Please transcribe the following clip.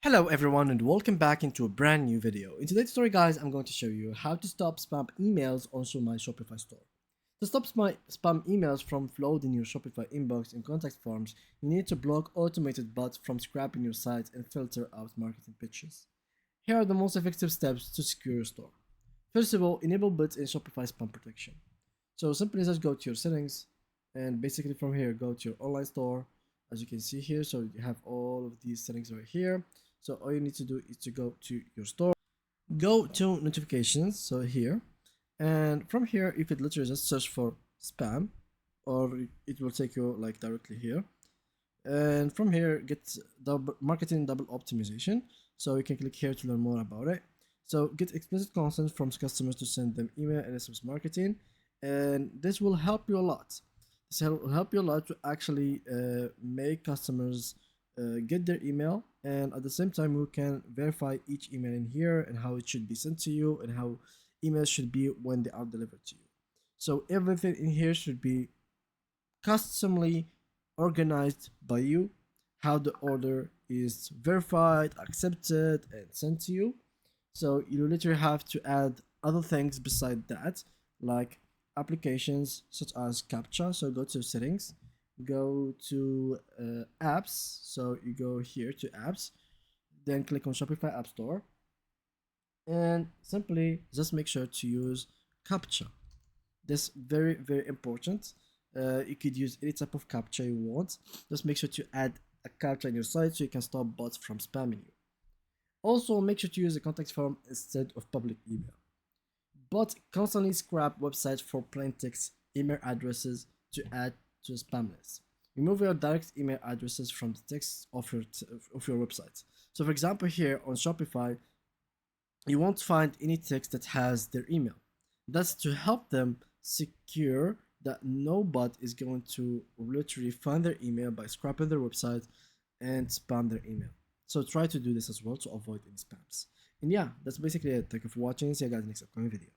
Hello everyone and welcome back into a brand new video. In today's tutorial guys, I'm going to show you how to stop spam emails on my Shopify store. To stop my spam emails from flooding your Shopify inbox and contact forms, you need to block automated bots from scrapping your site and filter out marketing pitches. Here are the most effective steps to secure your store. First of all, enable built-in Shopify spam protection. So simply just go to your settings and basically from here go to your online store. As you can see here, so you have all of these settings right here. So all you need to do is to go to your store, go to notifications, so here, and from here you could literally just search for spam, or it will take you like directly here. And from here get marketing double optimization, so you can click here to learn more about it. So get explicit consent from customers to send them email and SMS marketing, and this will help you a lot. This will help you a lot to actually make customers get their email, and at the same time we can verify each email in here and how it should be sent to you and how emails should be when they are delivered to you. So everything in here should be customly organized by you, how the order is verified, accepted, and sent to you. So you literally have to add other things beside that, like applications such as captcha. So go to settings, go to apps, so you go here to apps, then click on Shopify App Store, and simply just make sure to use captcha. This very important. You could use any type of captcha you want. Just make sure to add a captcha in your site so you can stop bots from spamming you. Also make sure to use a contact form instead of public email. But constantly scrap websites for plain text email addresses to add to a spam list. Remove your direct email addresses from the text of your website. So for example, here on Shopify, you won't find any text that has their email. That's to help them secure that no bot is going to literally find their email by scrapping their website and spam their email. So try to do this as well to avoid any spams. And yeah, that's basically it. Thank you for watching. See you guys in the next upcoming video.